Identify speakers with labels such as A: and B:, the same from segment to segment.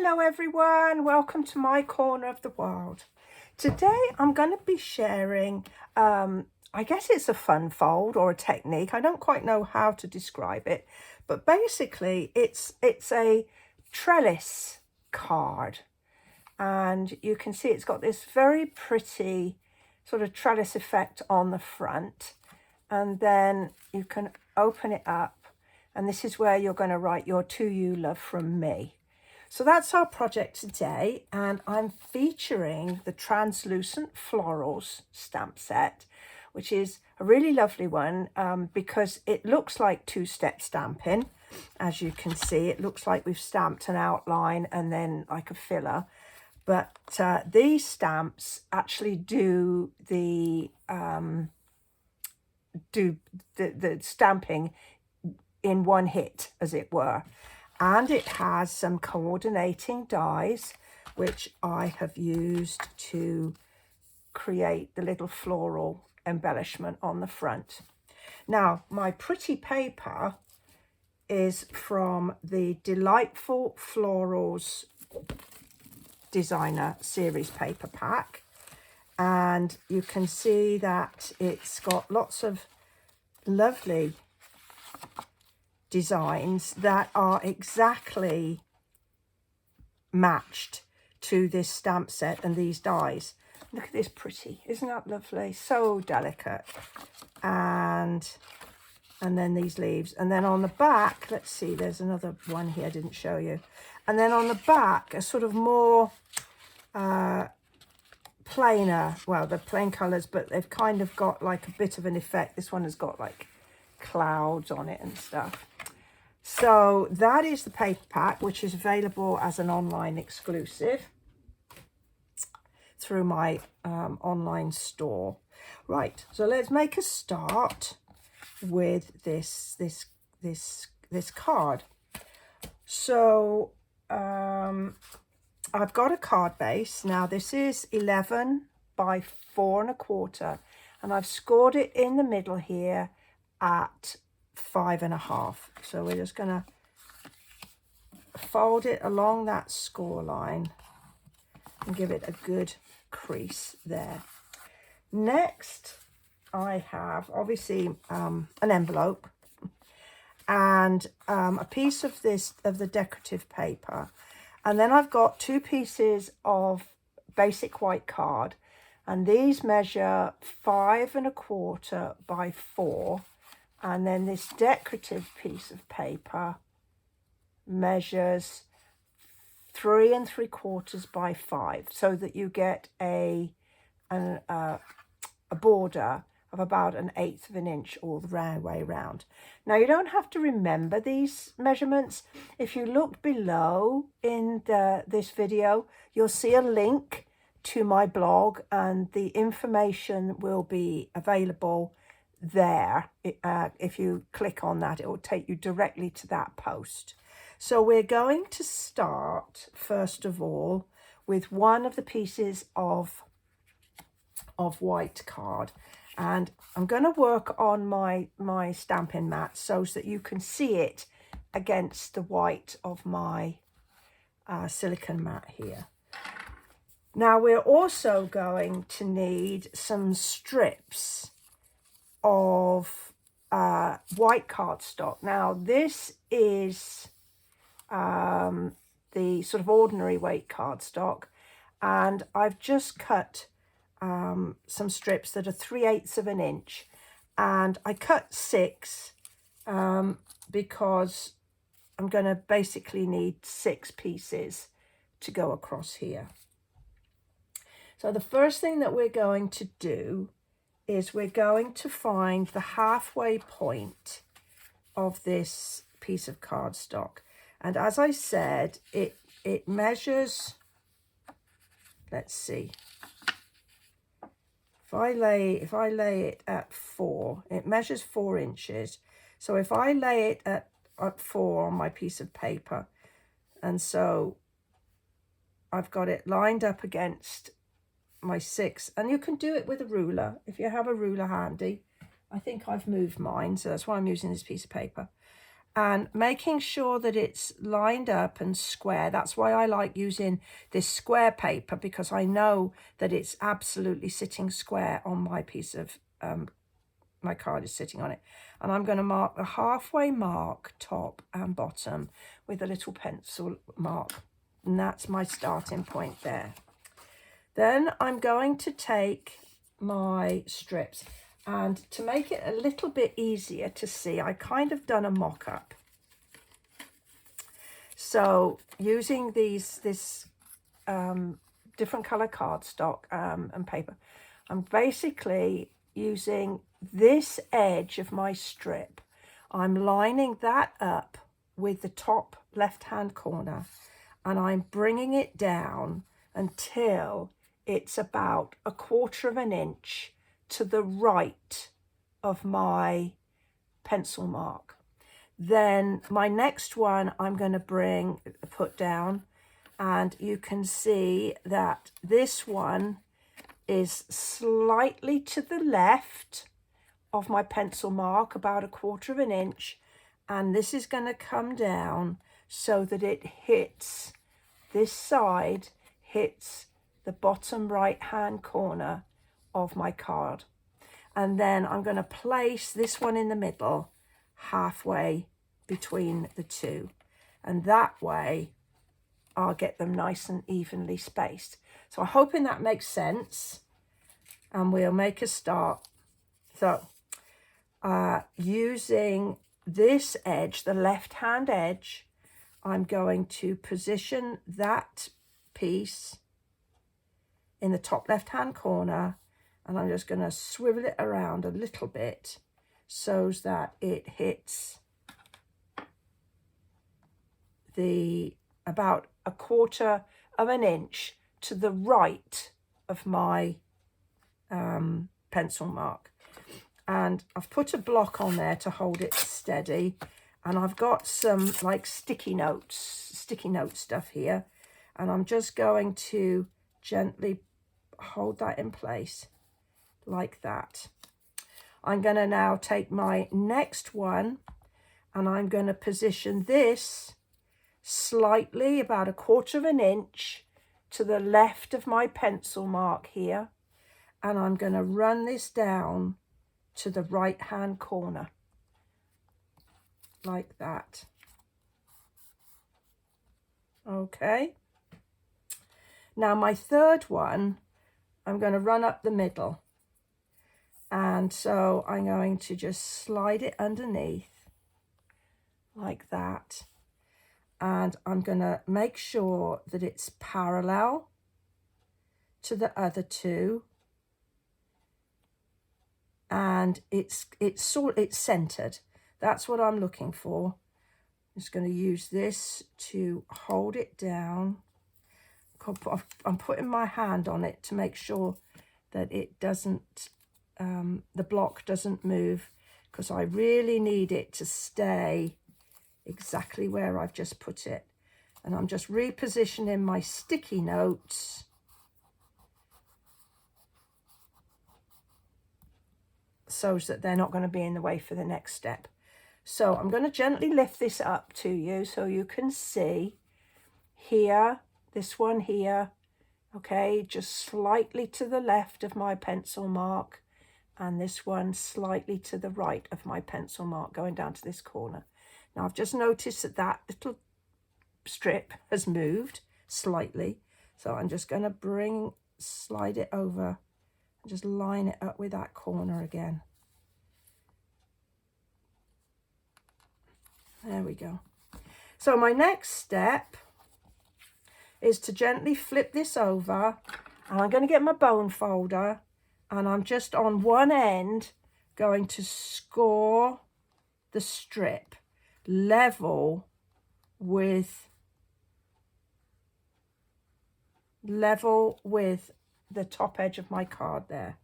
A: Hello everyone, welcome to my corner of the world. Today I'm going to be sharing, I guess it's a fun fold or a technique. I don't quite know how to describe it, but basically it's a trellis card. And you can see it's got this very pretty sort of trellis effect on the front. And then you can open it up. And this is where you're going to write your "To You, Love from Me." So that's our project today, and I'm featuring the Translucent Florals Stamp Set, which is a really lovely one because it looks like two-step stamping. As you can see, it looks like we've stamped an outline and then like a filler. But these stamps actually do the stamping in one hit, as it were. And it has some coordinating dies, which I have used to create the little floral embellishment on the front. Now, my pretty paper is from the Delightful Florals Designer Series paper pack. And you can see that it's got lots of lovely designs that are exactly matched to this stamp set and these dies. Look at this pretty, isn't that lovely? So delicate. And then these leaves, and then on the back, let's see, there's another one here I didn't show you. And then on the back a sort of more plainer, well, they're plain colors, but they've kind of got like a bit of an effect. This one has got like clouds on it and stuff. So that is the paper pack, which is available as an online exclusive through my online store. Right, so let's make a start with this card. So I've got a card base. Now this is 11 by 4 1/4, and I've scored it in the middle here at 5 1/2. So we're just going to fold it along that score line and give it a good crease there. Next, I have obviously an envelope and a piece of the decorative paper, and then I've got 2 pieces of basic white card, and these measure 5 1/4 by 4. And then this decorative piece of paper measures 3 3/4 by 5, so that you get a border of about 1/8 of an inch all the way around. Now, you don't have to remember these measurements. If you look below in this video, you'll see a link to my blog, and the information will be available there. If you click on that, it will take you directly to that post. So we're going to start first of all with one of the pieces of white card, and I'm going to work on my stamping mat so that you can see it against the white of my silicone mat here. Now we're also going to need some strips of white cardstock. Now this is the sort of ordinary weight cardstock, and I've just cut some strips that are 3/8 of an inch, and I cut 6 because I'm going to basically need 6 pieces to go across here. So the first thing that we're going to do is we're going to find the halfway point of this piece of cardstock. And as I said, it measures, let's see, if I lay it at 4, it measures 4 inches. So if I lay it at 4 on my piece of paper, and so I've got it lined up against my 6, and you can do it with a ruler if you have a ruler handy. I think I've moved mine, so that's why I'm using this piece of paper. and making sure that it's lined up and square. That's why I like using this square paper, because I know that it's absolutely sitting square on my piece of, my card is sitting on it. And I'm going to mark the halfway mark, top and bottom, with a little pencil mark. And that's my starting point there. Then I'm going to take my strips, and to make it a little bit easier to see, I kind of done a mock-up. So using this different color cardstock and paper, I'm basically using this edge of my strip. I'm lining that up with the top left-hand corner, and I'm bringing it down until it's about 1/4 inch to the right of my pencil mark. Then my next one I'm going to put down, and you can see that this one is slightly to the left of my pencil mark, about 1/4 inch, and this is going to come down so that it hits, this side hits the bottom right hand corner of my card. And then I'm going to place this one in the middle, halfway between the two, and that way I'll get them nice and evenly spaced. So I'm hoping that makes sense, and we'll make a start. So using this edge, the left hand edge, I'm going to position that piece in the top left hand corner, and I'm just going to swivel it around a little bit so that it hits the about 1/4 inch to the right of my pencil mark. And I've put a block on there to hold it steady, and I've got some like sticky note stuff here, and I'm just going to gently hold that in place like that. I'm going to now take my next one, and I'm going to position this slightly about 1/4 inch to the left of my pencil mark here, and I'm going to run this down to the right hand corner like that. Okay, now my third one, I'm going to run up the middle, and so I'm going to just slide it underneath like that, and I'm going to make sure that it's parallel to the other two, and it's centered. That's what I'm looking for. I'm just going to use this to hold it down. I'm putting my hand on it to make sure that it doesn't, the block doesn't move, because I really need it to stay exactly where I've just put it. And I'm just repositioning my sticky notes so that they're not going to be in the way for the next step. So I'm going to gently lift this up to you so you can see here, this one here, okay, just slightly to the left of my pencil mark, and this one slightly to the right of my pencil mark, going down to this corner. Now I've just noticed that that little strip has moved slightly, so I'm just going to slide it over and just line it up with that corner again. There we go. So my next step is to gently flip this over, and I'm going to get my bone folder, and I'm just on one end going to score the strip level with the top edge of my card there.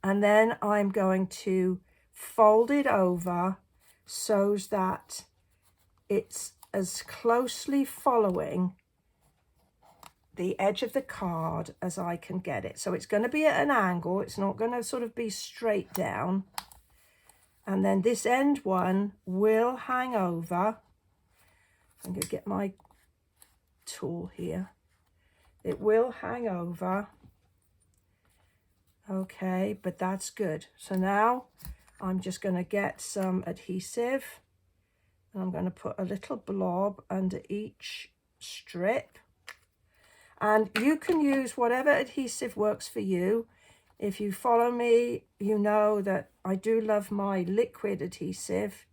A: And then I'm going to fold it over so that it's as closely following the edge of the card as I can get it. So it's going to be at an angle. It's not going to sort of be straight down. And then this end one will hang over. I'm going to get my tool here. It will hang over. Okay, but that's good. So now I'm just going to get some adhesive. And I'm going to put a little blob under each strip. And you can use whatever adhesive works for you. If you follow me, you know that I do love my liquid adhesive.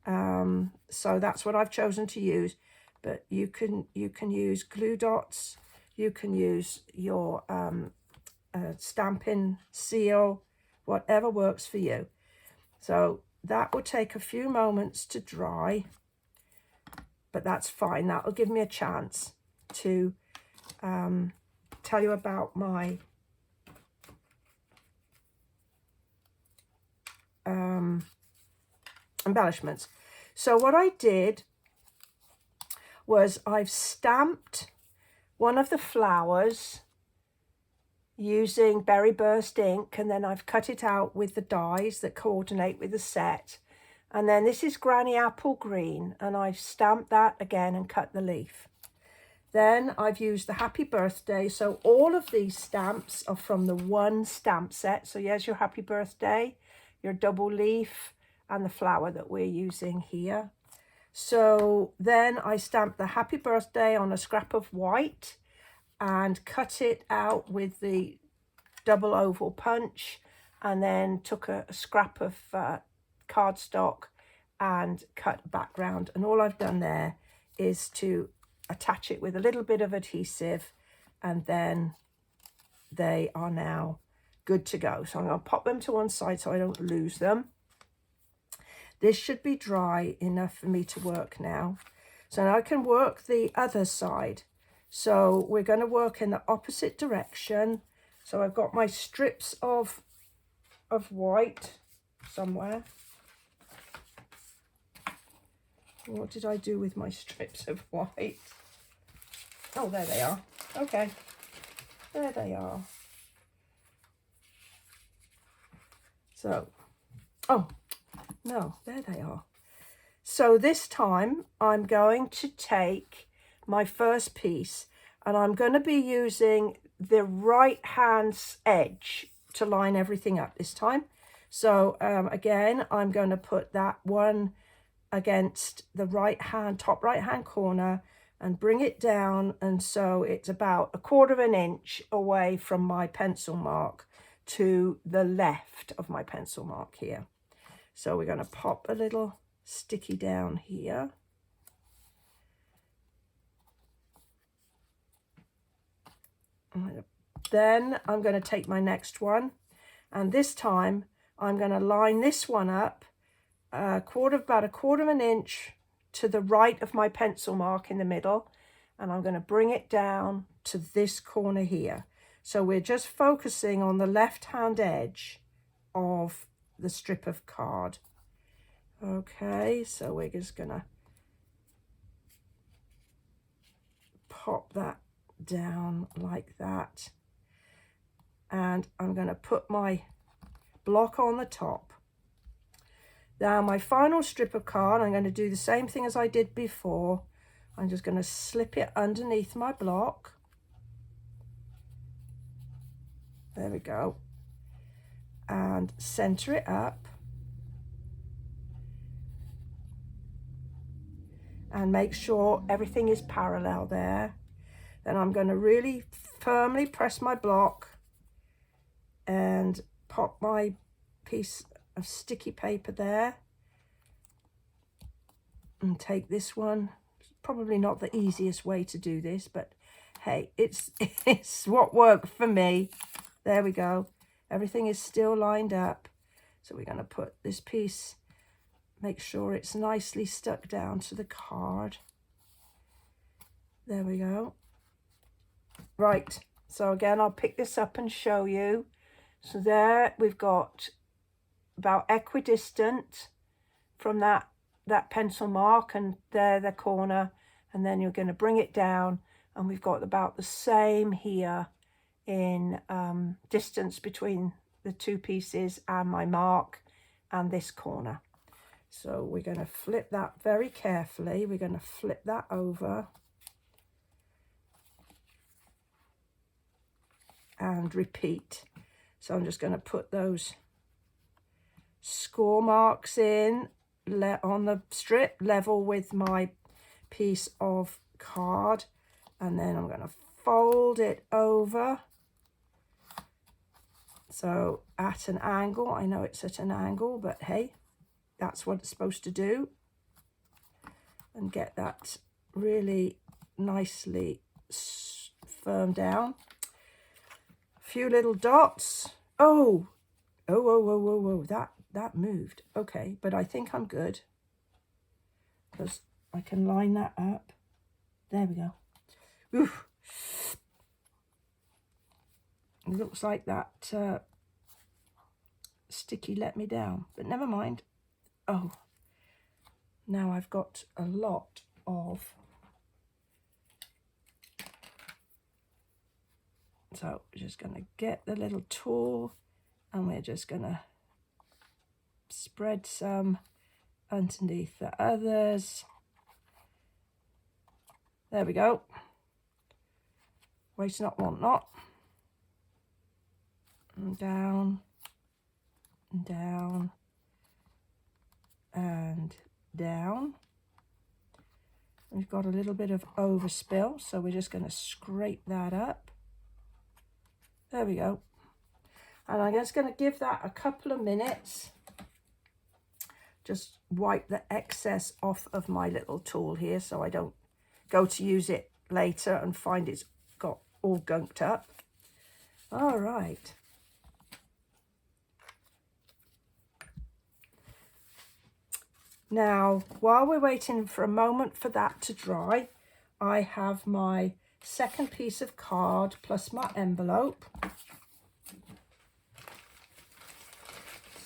A: So that's what I've chosen to use. But you can use glue dots. You can use your stamping seal, whatever works for you. So that will take a few moments to dry, but that's fine. That will give me a chance to tell you about my embellishments. So what I did was I've stamped one of the flowers using Berry Burst ink, and then I've cut it out with the dies that coordinate with the set. And then this is Granny Apple Green, and I've stamped that again and cut the leaf. Then I've used the Happy Birthday. So all of these stamps are from the one stamp set. So here's your Happy Birthday, your double leaf, and the flower that we're using here. So then I stamped the Happy Birthday on a scrap of white and cut it out with the double oval punch, and then took a scrap of cardstock and cut a background. And all I've done there is to attach it with a little bit of adhesive, and then they are now good to go. So I'm going to pop them to one side so I don't lose them. This should be dry enough for me to work now. So now I can work the other side. So we're going to work in the opposite direction. So I've got my strips of white somewhere. What did I do with my strips of white? Oh, there they are. Okay, there they are. So, oh, no, there they are. So this time I'm going to take my first piece, and I'm going to be using the right hand's edge to line everything up this time. So again, I'm going to put that one against the right hand, top right hand corner, and bring it down, and so it's about 1/4 inch away from my pencil mark to the left of my pencil mark here. So we're going to pop a little sticky down here. Then I'm going to take my next one, and this time I'm going to line this one up about 1/4 inch to the right of my pencil mark in the middle, and I'm going to bring it down to this corner here. So we're just focusing on the left hand edge of the strip of card. Okay, so we're just going to pop that down like that, and I'm going to put my block on the top. Now my final strip of card, I'm going to do the same thing as I did before. I'm just going to slip it underneath my block. There we go. And center it up. And make sure everything is parallel there. Then I'm going to really firmly press my block and pop my piece of sticky paper there, and take this one. Probably not the easiest way to do this, but hey, it's what worked for me. There we go. Everything is still lined up. So we're going to put this piece, make sure it's nicely stuck down to the card. There we go. Right, so again, I'll pick this up and show you. So there we've got about equidistant from that pencil mark, and there the corner, and then you're going to bring it down, and we've got about the same here in distance between the two pieces and my mark, and this corner. So we're going to flip that very carefully. We're going to flip that over and repeat. So I'm just going to put those score marks in on the strip level with my piece of card, and then I'm going to fold it over. So at an angle, I know it's at an angle, but hey, that's what it's supposed to do. And get that really nicely firm down. A few little dots. Oh, that moved. Okay, but I think I'm good, because I can line that up. There we go. Oof. It looks like that sticky let me down, but never mind. Oh, now I've got a lot of, so we're just going to get the little tool and we're just going to spread some underneath the others. There we go. Waste not, want not. And down, and down, and down. We've got a little bit of overspill, so we're just going to scrape that up. There we go. And I'm just going to give that a couple of minutes. Just wipe the excess off of my little tool here so I don't go to use it later and find it's got all gunked up. All right. Now, while we're waiting for a moment for that to dry, I have my second piece of card plus my envelope.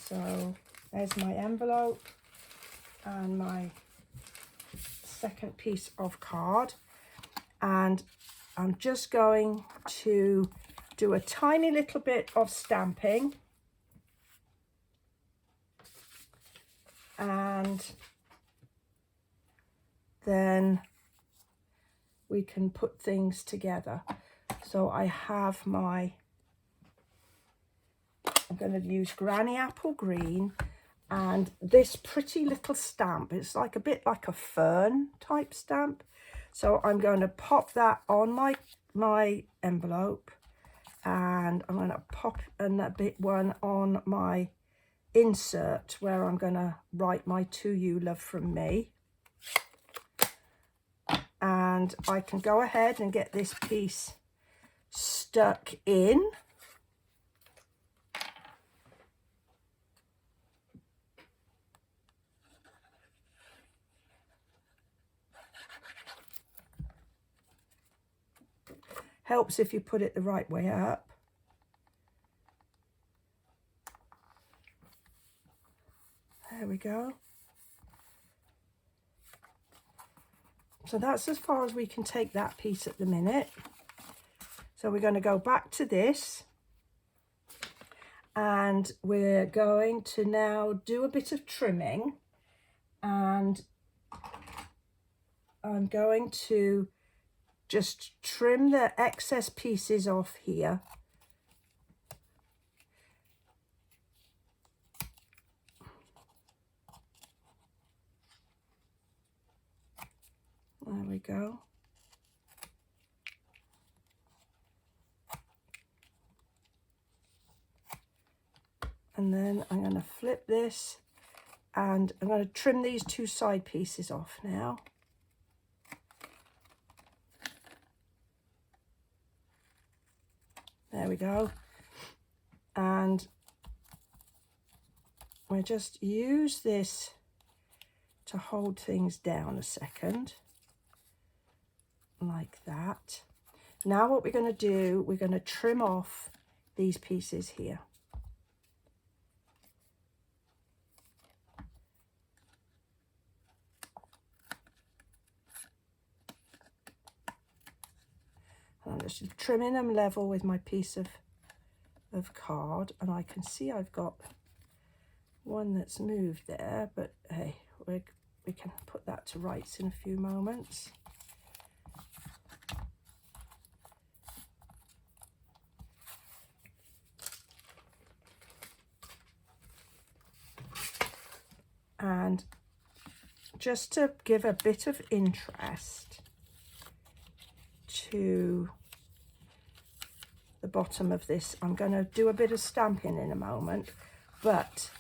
A: So there's my envelope and my second piece of card. And I'm just going to do a tiny little bit of stamping. And then we can put things together. So I have my, I'm going to use Granny Apple Green and this pretty little stamp. It's like a bit like a fern type stamp. So I'm going to pop that on my envelope, and I'm going to pop a bit one on my insert where I'm going to write my to you, love from me. And I can go ahead and get this piece stuck in. Helps if you put it the right way up. There we go. So that's as far as we can take that piece at the minute. So we're going to go back to this. And we're going to now do a bit of trimming. And I'm going to just trim the excess pieces off here. There we go. And then I'm going to flip this and I'm going to trim these two side pieces off now. There we go. And we'll just use this to hold things down a second. Like that. Now what we're going to do, we're going to trim off these pieces here. And I'm just trimming them level with my piece of card, and I can see I've got one that's moved there, but hey, we can put that to rights in a few moments. And just to give a bit of interest to the bottom of this, I'm going to do a bit of stamping in a moment, but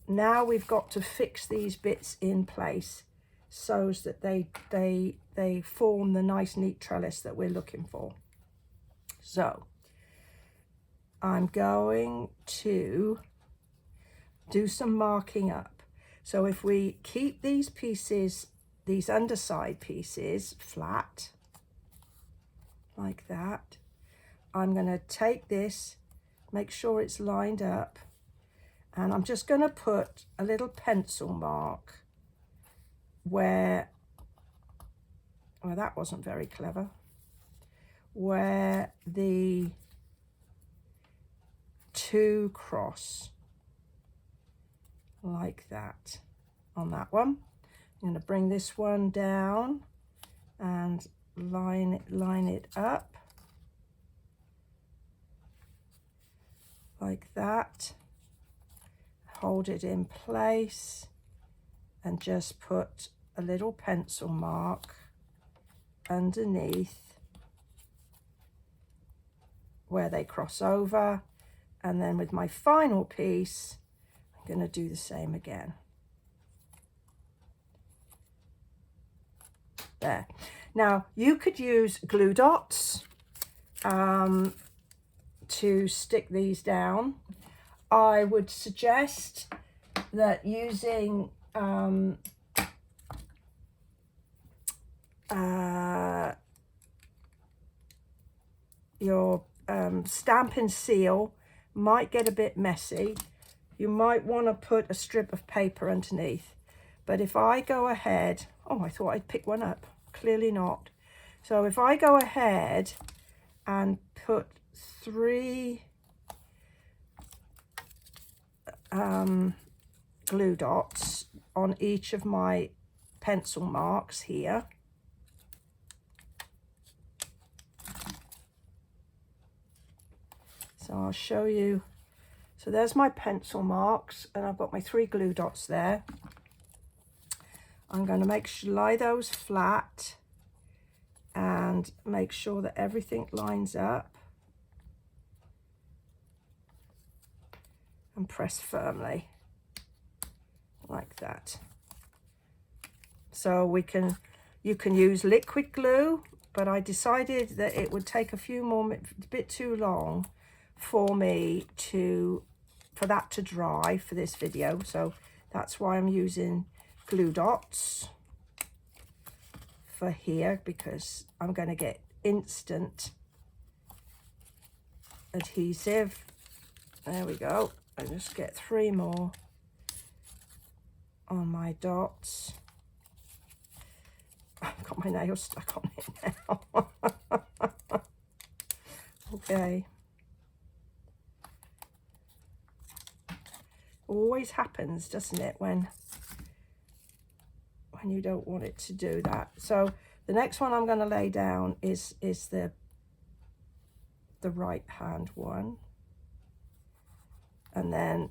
A: now we've got to fix these bits in place so that they form the nice neat trellis that we're looking for. So I'm going to do some marking up. So if we keep these pieces, these underside pieces flat like that, I'm going to take this, make sure it's lined up, and I'm just going to put a little pencil mark where, well, that wasn't very clever, where the two cross like that on that one. I'm going to bring this one down and line it up like that, hold it in place and just put a little pencil mark underneath where they cross over, and then with my final piece I'm going to do the same again. There. Now you could use glue dots to stick these down. I would suggest that using your stamp and seal might get a bit messy. You might want to put a strip of paper underneath. But if I go ahead, oh, I thought I'd pick one up. Clearly not. So if I go ahead and put 3 glue dots on each of my pencil marks here. So I'll show you. So there's my pencil marks, and I've got my 3 glue dots there. I'm going to lie those flat and make sure that everything lines up and press firmly like that. So you can use liquid glue, but I decided that it would take a bit too long for me for that to dry for this video, so that's why I'm using glue dots for here, because I'm going to get instant adhesive. There we go. I just get 3 more on my dots. I've got my nail stuck on it now. Okay. Always happens, doesn't it, when you don't want it to do that. So the next one I'm going to lay down is the right hand one, and then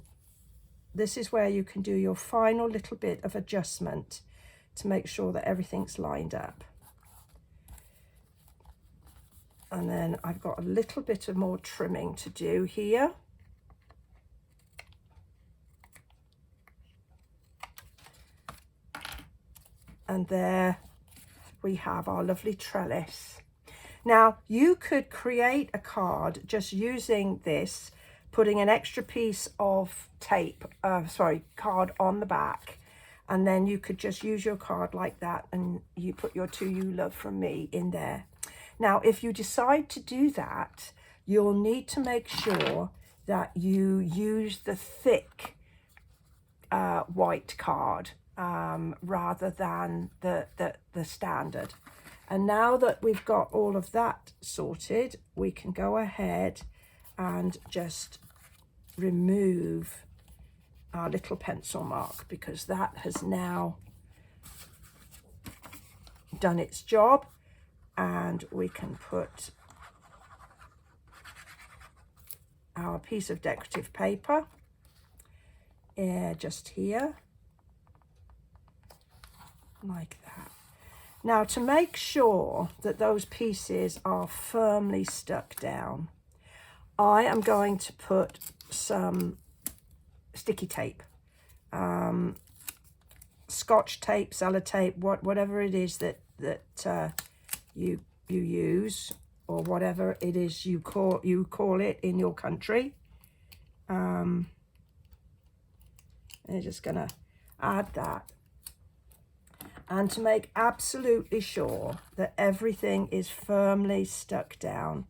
A: this is where you can do your final little bit of adjustment to make sure that everything's lined up. And then I've got a little bit of more trimming to do here. And there we have our lovely trellis. Now you could create a card just using this, putting an extra piece of card on the back, and then you could just use your card like that, and you put your "To You Love From Me" in there. Now if you decide to do that, you'll need to make sure that you use the thick white card rather than the standard. And now that we've got all of that sorted, we can go ahead and just remove our little pencil mark, because that has now done its job, and we can put our piece of decorative paper just here, like that. Now, to make sure that those pieces are firmly stuck down, I am going to put some sticky tape, Scotch tape, sellotape, whatever it is that you use, or whatever it is you call it in your country. I'm just gonna add that, and to make absolutely sure that everything is firmly stuck down,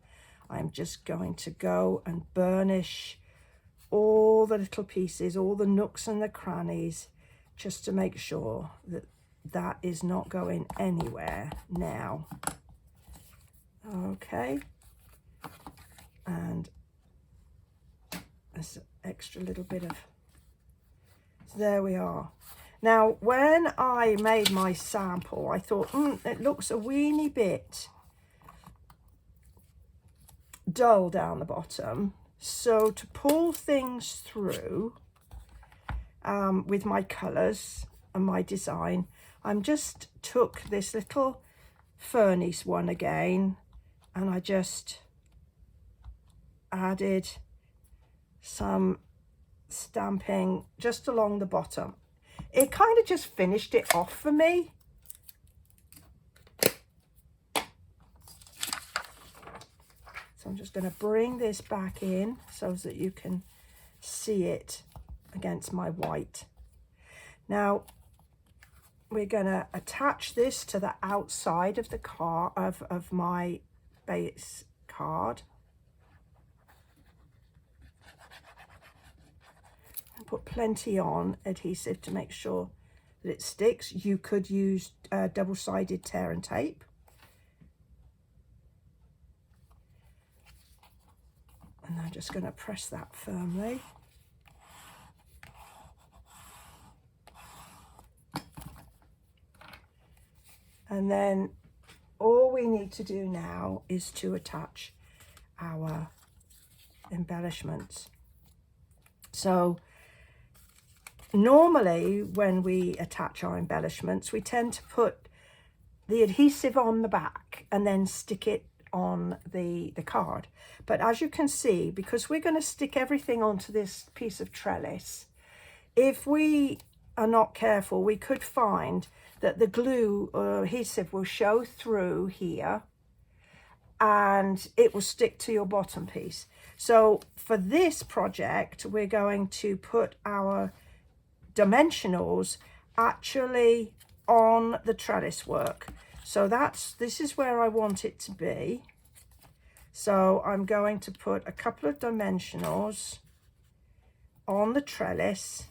A: I'm just going to go and burnish all the little pieces, all the nooks and the crannies, just to make sure that that is not going anywhere now. Okay, and there's an extra little bit of, so there we are. Now, when I made my sample, I thought, it looks a weeny bit dull down the bottom. So to pull things through with my colours and my design, I'm just took this little furnace one again, and I just added some stamping just along the bottom. It kind of just finished it off for me. So I'm just going to bring this back in so that you can see it against my white. Now, we're going to attach this to the outside of the card, of my base card. And put plenty on adhesive to make sure that it sticks. You could use double-sided tear and tape. And I'm just going to press that firmly. And then all we need to do now is to attach our embellishments. So normally when we attach our embellishments, we tend to put the adhesive on the back and then stick it on the card. But as you can see, because we're going to stick everything onto this piece of trellis, if we are not careful, we could find that the glue or adhesive will show through here and it will stick to your bottom piece. So for this project, we're going to put our dimensionals actually on the trellis work. So this is where I want it to be. So I'm going to put a couple of dimensionals on the trellis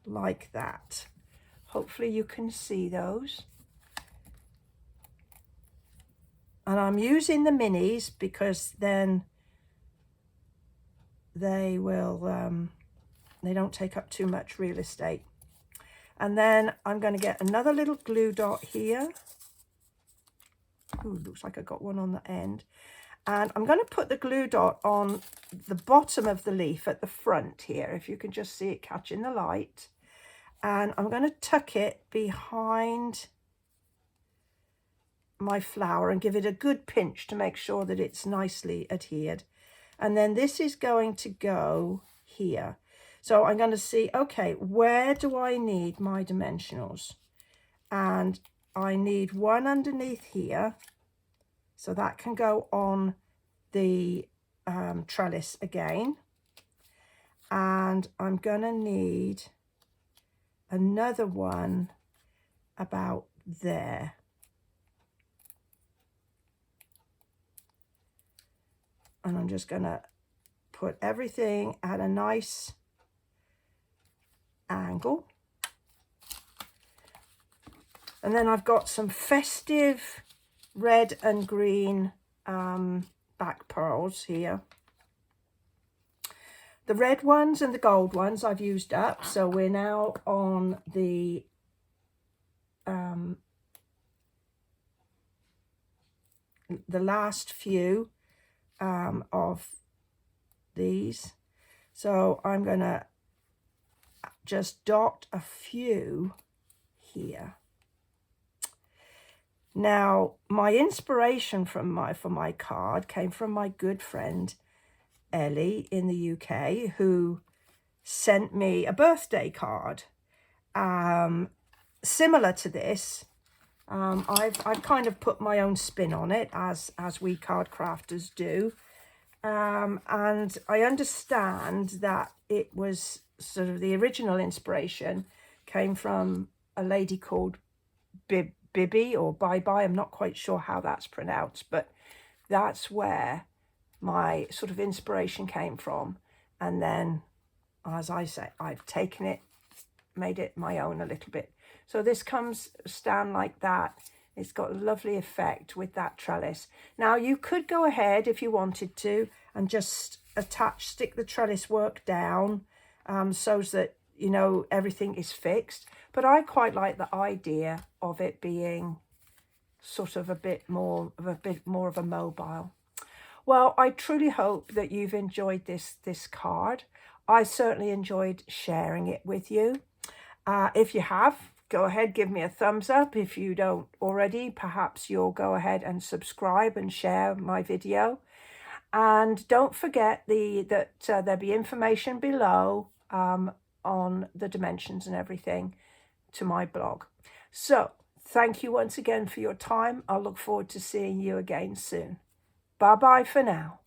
A: like that. Hopefully you can see those. And I'm using the minis because then they will, they don't take up too much real estate. And then I'm going to get another little glue dot here. Ooh, looks like I got one on the end. And I'm going to put the glue dot on the bottom of the leaf at the front here, if you can just see it catching the light. And I'm going to tuck it behind my flower and give it a good pinch to make sure that it's nicely adhered. And then this is going to go here. So I'm going to see, okay, where do I need my dimensionals? And I need one underneath here. So that can go on the trellis again. And I'm going to need another one about there. And I'm just going to put everything at a nice angle. And then I've got some festive red and green back pearls here. the red ones and the gold ones I've used up. So we're now on the last few of these. So I'm going to just dot a few here. Now, my inspiration for my card came from my good friend Ellie in the UK, who sent me a birthday card similar to this. I've kind of put my own spin on it, as we card crafters do, and I understand that it was sort of the original inspiration came from a lady called Bibi or Bye-Bye. I'm not quite sure how that's pronounced, but that's where my sort of inspiration came from. And then, as I say, I've taken it, made it my own a little bit. So this comes stand like that. It's got a lovely effect with that trellis. Now you could go ahead if you wanted to and just stick the trellis work down so that, you know, everything is fixed. But I quite like the idea of it being sort of a bit more of a mobile. Well, I truly hope that you've enjoyed this card. I certainly enjoyed sharing it with you. If you have, go ahead, give me a thumbs up. If you don't already, perhaps you'll go ahead and subscribe and share my video. And don't forget that there'll be information below on the dimensions and everything to my blog. So thank you once again for your time. I'll look forward to seeing you again soon. Bye-bye for now.